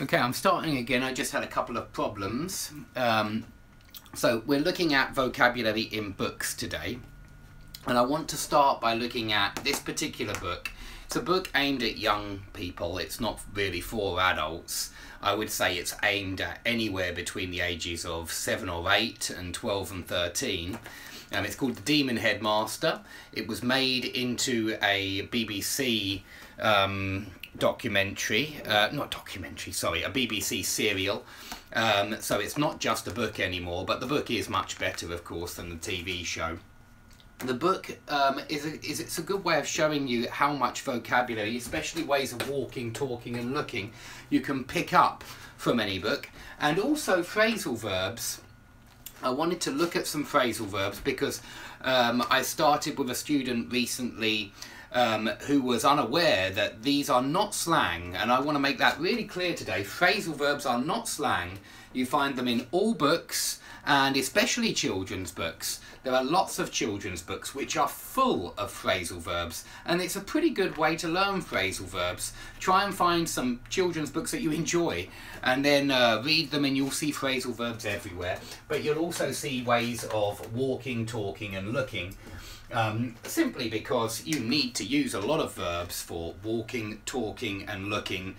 Okay, I'm starting again. I just had a couple of problems. So we're looking at vocabulary in books today. And I want to start by looking at this particular book. It's a book aimed at young people. It's not really for adults. I would say it's aimed at anywhere between the ages of 7 or 8 and 12 and 13. It's called The Demon Headmaster. It was made into a BBC documentary, a BBC serial. So it's not just a book anymore, but the book is much better, of course, than the TV show. The book it's a good way of showing you how much vocabulary, especially ways of walking, talking and looking, you can pick up from any book. And also phrasal verbs. I wanted to look at some phrasal verbs because I started with a student recently who was unaware that these are not slang, and I want to make that really clear today. Phrasal verbs are not slang. You find them in all books, and especially children's books. There are lots of children's books which are full of phrasal verbs, and it's a pretty good way to learn phrasal verbs. Try and find some children's books that you enjoy, and then read them, and you'll see phrasal verbs everywhere. But you'll also see ways of walking, talking and looking, simply because you need to use a lot of verbs for walking, talking and looking.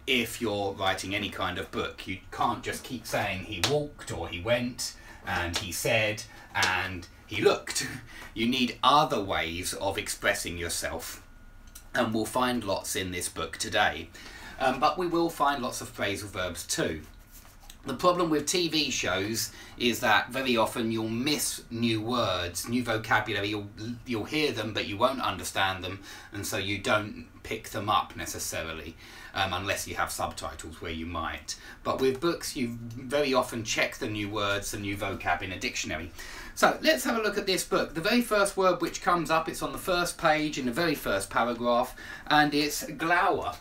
If you're writing any kind of book, you can't just keep saying he walked or he went and he said and he looked. You need other ways of expressing yourself, and we'll find lots in this book today. But we will find lots of phrasal verbs too. The problem with TV shows is that very often you'll miss new words, new vocabulary. You'll hear them, but you won't understand them, and so you don't pick them up necessarily, unless you have subtitles where you might. But with books, you very often check the new words, the new vocab in a dictionary. So let's have a look at this book. The very first word which comes up, it's on the first page in the very first paragraph, and it's glower.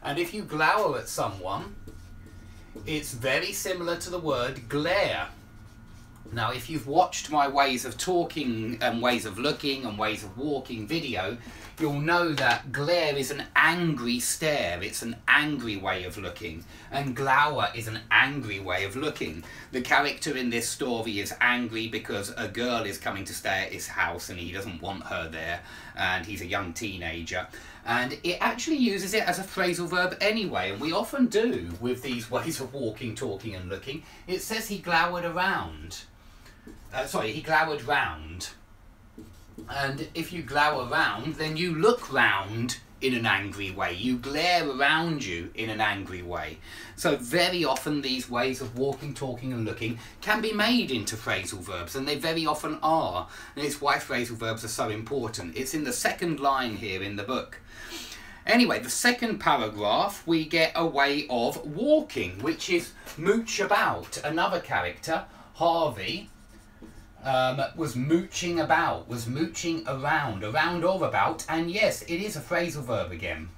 And if you glower at someone, it's very similar to the word glare. Now, if you've watched my ways of talking and ways of looking and ways of walking video, you'll know that glare is an angry stare. It's an angry way of looking, and glower is an angry way of looking. The character in this story is angry because a girl is coming to stay at his house and he doesn't want her there, and he's a young teenager. And it actually uses it as a phrasal verb anyway, and we often do with these ways of walking, talking and looking. It says he glowered around. He glowered round. And if you glower round, then you look round in an angry way. You glare around you in an angry way. So very often these ways of walking, talking and looking can be made into phrasal verbs, and they very often are. And it's why phrasal verbs are so important. It's in the second line here in the book. Anyway, the second paragraph, we get a way of walking, which is mooch about. Another character, Harvey, was mooching about, was mooching around or about, and yes, it is a phrasal verb again.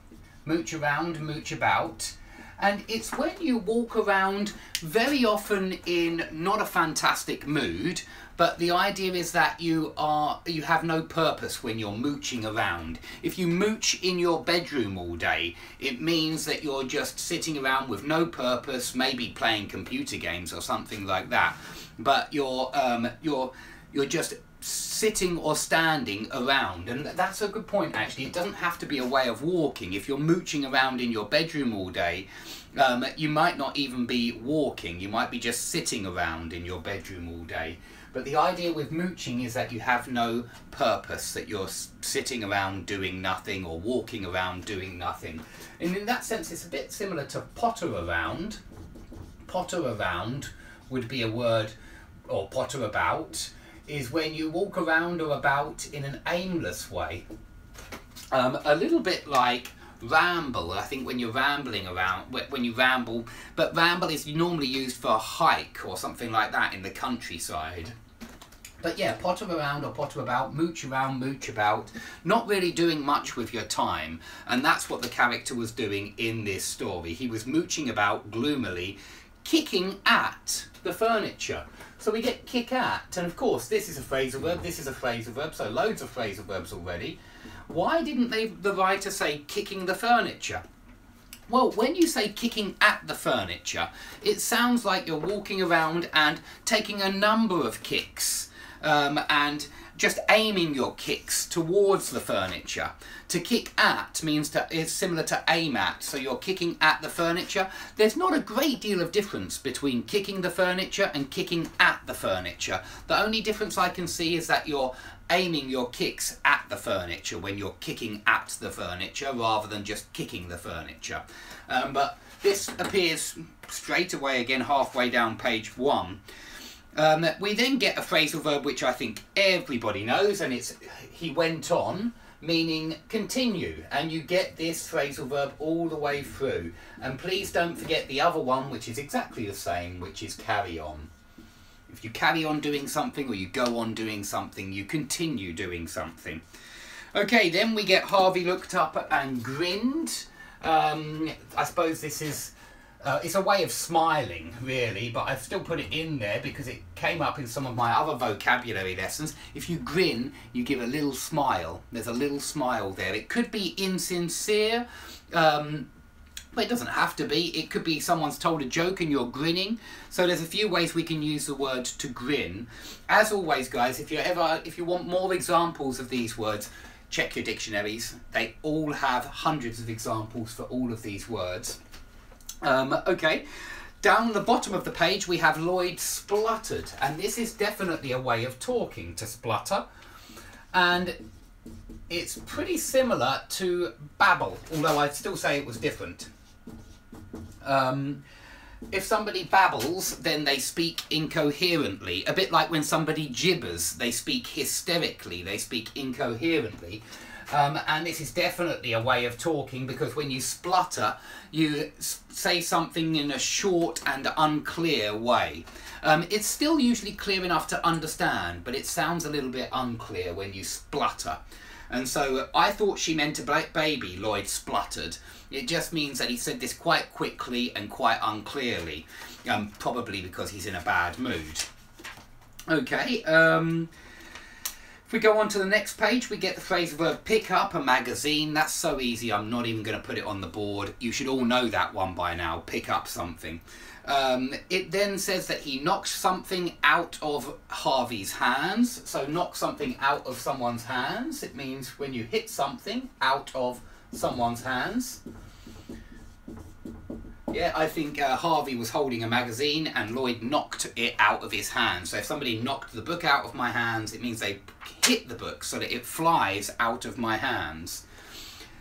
Mooch around, mooch about, and it's when you walk around very often in not a fantastic mood, but the idea is that you have no purpose when you're mooching around. If you mooch in your bedroom all day, it means that you're just sitting around with no purpose, maybe playing computer games or something like that. But you're just sitting or standing around, and that's a good point actually. It doesn't have to be a way of walking. If you're mooching around in your bedroom all day, you might not even be walking. You might be just sitting around in your bedroom all day. But the idea with mooching is that you have no purpose, that you're sitting around doing nothing or walking around doing nothing. And in that sense, it's a bit similar to potter around. Potter around would be a word, or potter about, is when you walk around or about in an aimless way. A little bit like ramble. I think when you're rambling around, when you ramble, but ramble is normally used for a hike or something like that in the countryside. But yeah, potter around or potter about, mooch around, mooch about, not really doing much with your time. And that's what the character was doing in this story. He was mooching about gloomily, kicking at the furniture. So we get kick at, and of course this is a phrasal verb, this is a phrasal verb, so loads of phrasal verbs already. Why didn't the writer say kicking the furniture? Well, when you say kicking at the furniture, it sounds like you're walking around and taking a number of kicks and just aiming your kicks towards the furniture. To kick at means is similar to aim at, so you're kicking at the furniture. There's not a great deal of difference between kicking the furniture and kicking at the furniture. The only difference I can see is that you're aiming your kicks at the furniture when you're kicking at the furniture rather than just kicking the furniture. But this appears straight away again halfway down page 1. We then get a phrasal verb which I think everybody knows, and it's he went on, meaning continue, and you get this phrasal verb all the way through. And please don't forget the other one, which is exactly the same, which is carry on. If you carry on doing something or you go on doing something, you continue doing something. Okay, then we get Harvey looked up and grinned. I suppose this is it's a way of smiling, really, but I've still put it in there because it came up in some of my other vocabulary lessons. If you grin, you give a little smile. There's a little smile there. It could be insincere, but it doesn't have to be. It could be someone's told a joke and you're grinning. So there's a few ways we can use the word to grin. As always, guys, if you want more examples of these words, check your dictionaries. They all have hundreds of examples for all of these words. Okay, down the bottom of the page we have Lloyd spluttered, and this is definitely a way of talking, to splutter, and it's pretty similar to babble, although I'd still say it was different. If somebody babbles, then they speak incoherently, a bit like when somebody gibbers, they speak hysterically, they speak incoherently. And this is definitely a way of talking, because when you splutter, you say something in a short and unclear way. It's still usually clear enough to understand, but it sounds a little bit unclear when you splutter. And so I thought she meant a baby, Lloyd spluttered. It just means that he said this quite quickly and quite unclearly, probably because he's in a bad mood. Okay, if we go on to the next page, we get the phrasal verb pick up a magazine. That's so easy, I'm not even going to put it on the board. You should all know that one by now, pick up something. It then says that he knocked something out of Harvey's hands. So knock something out of someone's hands. It means when you hit something out of someone's hands. Yeah, I think Harvey was holding a magazine and Lloyd knocked it out of his hand. So if somebody knocked the book out of my hands, it means they hit the book so that it flies out of my hands.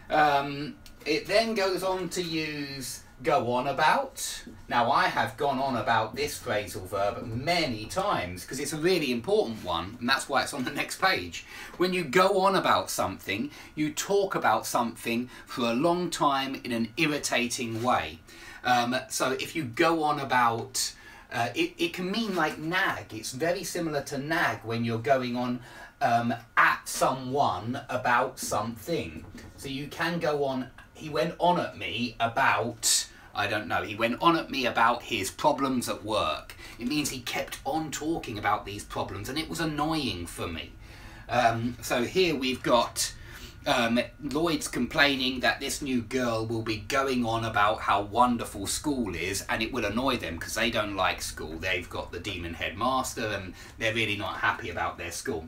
It then goes on to use go on about. Now I have gone on about this phrasal verb many times because it's a really important one, and that's why it's on the next page. When you go on about something, you talk about something for a long time in an irritating way. So if you go on about, it can mean like nag. It's very similar to nag when you're going on at someone about something. So you can go on, he went on at me about, I don't know, he went on at me about his problems at work. It means he kept on talking about these problems and it was annoying for me. So here we've got Lloyd's complaining that this new girl will be going on about how wonderful school is, and it will annoy them because they don't like school. They've got the demon headmaster and they're really not happy about their school.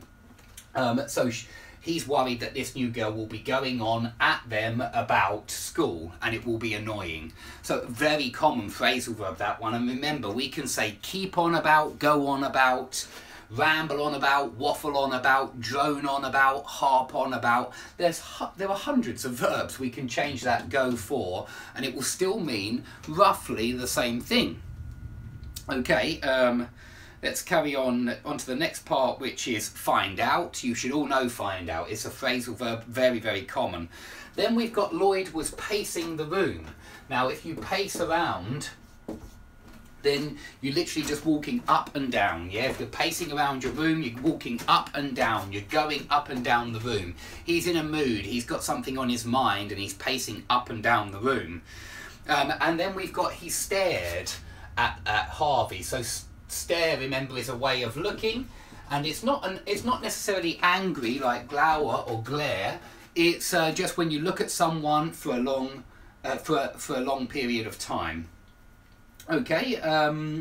So he's worried that this new girl will be going on at them about school and it will be annoying. So very common phrasal verb, that one. And remember, we can say keep on about, go on about, ramble on about, waffle on about, drone on about, harp on about. There are hundreds of verbs we can change that go for and it will still mean roughly the same thing. Okay, let's carry on to the next part, which is find out. You should all know find out. It's a phrasal verb, very, very common. Then we've got Lloyd was pacing the room. Now if you pace around, then you're literally just walking up and down, yeah? If you're pacing around your room, you're walking up and down, you're going up and down the room. He's in a mood, he's got something on his mind and he's pacing up and down the room. And then we've got he stared at Harvey. So stare, remember, is a way of looking, and it's not necessarily angry like glower or glare. It's just when you look at someone for a long for a long period of time. Okay,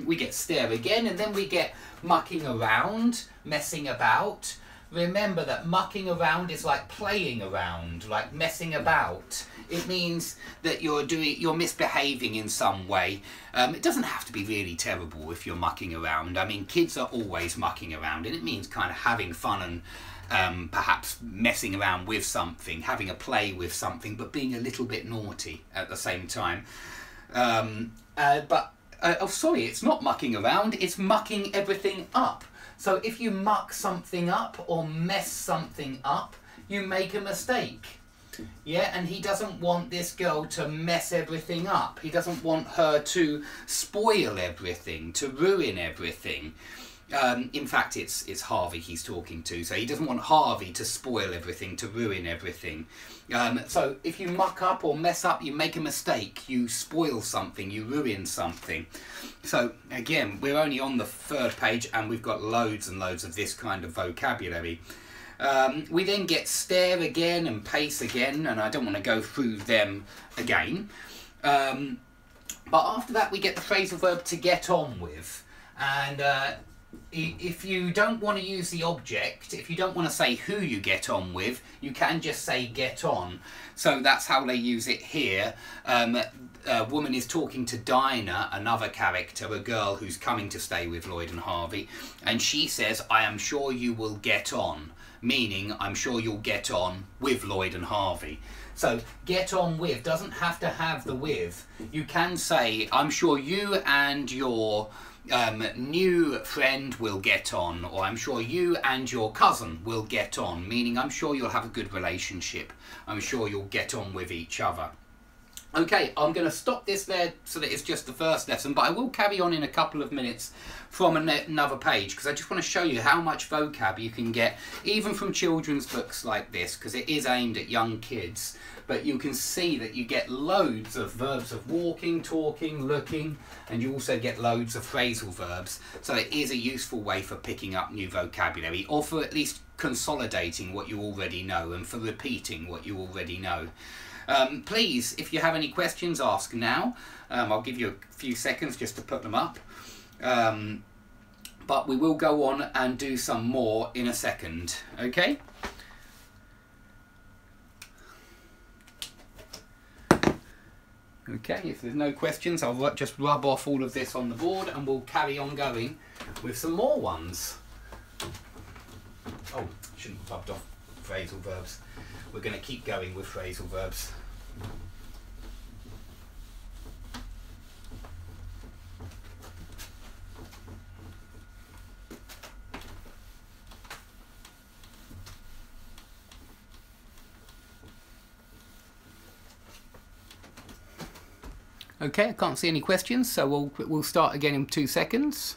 we get stare again, and then we get mucking around, messing about. Remember that mucking around is like playing around, like messing about. It means that you're misbehaving in some way. It doesn't have to be really terrible if you're mucking around. I mean, kids are always mucking around, and it means kind of having fun and perhaps messing around with something, having a play with something, but being a little bit naughty at the same time. Oh, sorry, it's not mucking around, it's mucking everything up. So if you muck something up or mess something up, you make a mistake. Yeah, and he doesn't want this girl to mess everything up. He doesn't want her to spoil everything, to ruin everything. In fact, it's Harvey he's talking to, so he doesn't want Harvey to spoil everything, to ruin everything. So if you muck up or mess up, you make a mistake, you spoil something, you ruin something. So again, we're only on the 3rd page and we've got loads and loads of this kind of vocabulary. We then get stare again and pace again, and I don't want to go through them again. But after that we get the phrasal verb to get on with, and if you don't want to use the object, if you don't want to say who you get on with, you can just say get on. So that's how they use it here. A woman is talking to Dinah, another character, a girl who's coming to stay with Lloyd and Harvey, and she says, I am sure you will get on, meaning I'm sure you'll get on with Lloyd and Harvey. So get on with doesn't have to have the with. You can say, I'm sure you and your new friend will get on, or I'm sure you and your cousin will get on, meaning I'm sure you'll have a good relationship. I'm sure you'll get on with each other. Okay, I'm going to stop this there so that it's just the first lesson, but I will carry on in a couple of minutes from another page, because I just want to show you how much vocab you can get even from children's books like this, because it is aimed at young kids. But you can see that you get loads of verbs of walking, talking, looking, and you also get loads of phrasal verbs. So it is a useful way for picking up new vocabulary, or for at least consolidating what you already know and for repeating what you already know. Please, if you have any questions, ask now. I'll give you a few seconds just to put them up. But we will go on and do some more in a second, okay? Okay, if there's no questions, I'll just rub off all of this on the board and we'll carry on going with some more ones. Oh, shouldn't have rubbed off phrasal verbs. We're going to keep going with phrasal verbs. Okay, I can't see any questions, so we'll start again in 2 seconds.